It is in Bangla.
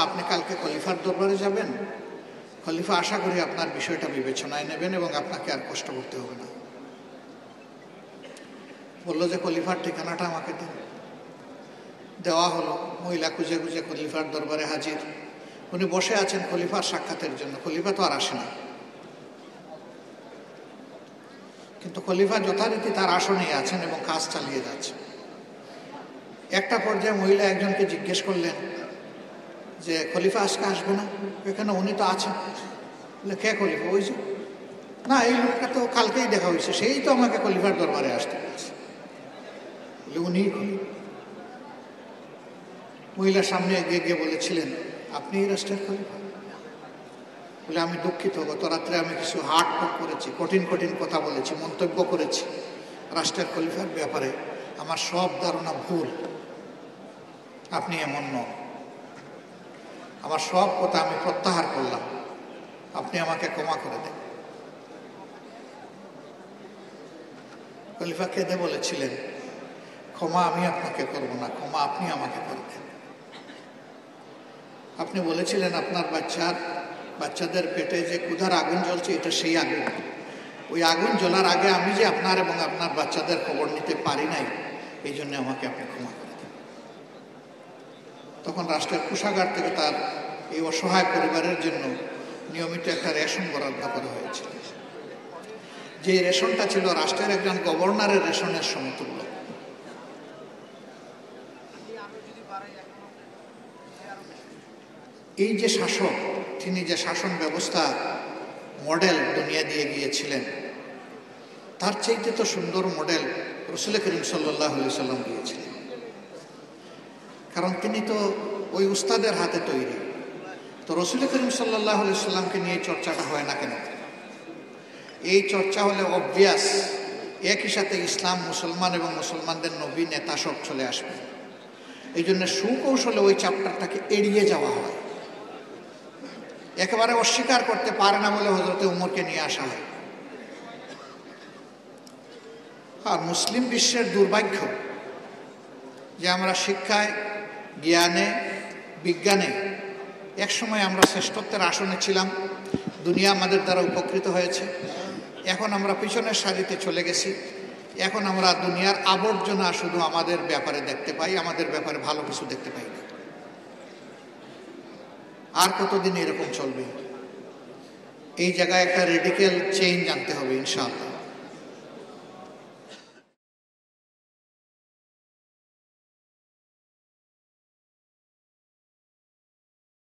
আপনি কালকে খলিফার দরবারে যাবেন, খলিফা আশা করি আপনার বিষয়টা বিবেচনায় নেবেন এবং আপনাকে আর কষ্ট করতে হবে না। বললো যে খলিফার ঠিকানাটা আমাকে দিন। দেওয়া হলো। মহিলা খুঁজে খুঁজে খলিফার দরবারে হাজির। উনি বসে আছেন খলিফার সাক্ষাতের জন্য। খলিফা তো আর আসে না, কিন্তু খলিফা যথারীতি তার আসনেই আছেন এবং কাজ চালিয়ে যাচ্ছে। একটা পর্যায়ে মহিলা একজনকে জিজ্ঞেস করলেন যে খলিফা আজকে আসবে না? এখানে উনি তো আছেন। বলে কে খলিফা? ওই যে। না, এই লোকটা তো কালকেই দেখা হয়েছে, সেই তো আমাকে খলিফার দরবারে আসতে বলছে। বলে উনিই খলিফা। মহিলার সামনে এগিয়ে গিয়ে বলেছিলেন, আপনি এই রাষ্ট্রের খলিফা? বলে আমি দুঃখিত, গত রাত্রে আমি কিছু হার্ড টক করেছি, কঠিন কঠিন কথা বলেছি, মন্তব্য করেছি রাষ্ট্রের খলিফার ব্যাপারে। আমার সব ধারণা ভুল, আপনি এমন নন। আমার সব কথা আমি প্রত্যাহার করলাম, আপনি আমাকে ক্ষমা করে দেন। খলিফা কেঁদে বলেছিলেন, ক্ষমা আমি আপনাকে করব না, ক্ষমা আপনি আমাকে করে দেন। আপনি বলেছিলেন আপনার বাচ্চাদের পেটে যে ক্ষুধার আগুন জ্বলছে, এটা সেই আগুন। ওই আগুন জ্বলার আগে আমি যে আপনার এবং আপনার বাচ্চাদের খবর নিতে পারি নাই, এই জন্য আমাকে আপনি ক্ষমা করে দেন। তখন রাষ্ট্রের কোষাগার থেকে তার এই অসহায় পরিবারের জন্য নিয়মিত একটা রেশন বরাদ্দ করা হয়েছিল, যে রেশনটা ছিল রাষ্ট্রের একজন গভর্নরের রেশনের সমতুল্য। এই যে শাসক, তিনি যে শাসন ব্যবস্থা মডেল দুনিয়া দিয়ে গিয়েছিলেন, তার চাইতে তো সুন্দর মডেল রাসূল করিম সাল্লাল্লাহু আলাইহি সাল্লাম দিয়েছিলেন। কারণ তিনি তো ওই উস্তাদের হাতে তৈরি। তো রাসূল করিম সাল্লাল্লাহু আলাইহি সাল্লামকে নিয়ে চর্চাটা হয় না কেন? এই চর্চা হলে অবভিয়াস একই সাথে ইসলাম, মুসলমান এবং মুসলমানদের নবী, নেতা সব চলে আসবে। এই জন্য সুকৌশলে ওই চ্যাপ্টারটাকে এড়িয়ে যাওয়া হয়। একেবারে অস্বীকার করতে পারে না বলে হযরতে উমরকে নিয়ে আসা হয়। আর মুসলিম বিশ্বের দুর্ভাগ্য যে আমরা শিক্ষায়, জ্ঞানে, বিজ্ঞানে একসময় আমরা শ্রেষ্ঠত্বের আসনে ছিলাম, দুনিয়া আমাদের দ্বারা উপকৃত হয়েছে। এখন আমরা পিছনের সারিতে চলে গেছি। এখন আমরা দুনিয়ার আবর্জনা শুধু আমাদের ব্যাপারে দেখতে পাই, আমাদের ব্যাপারে ভালো কিছু দেখতে পাই না। আর কতদিন এরকম চলবে? এই জায়গায় একটা রেডিক্যাল চেঞ্জ আনতে হবে ইনশাআল্লাহ।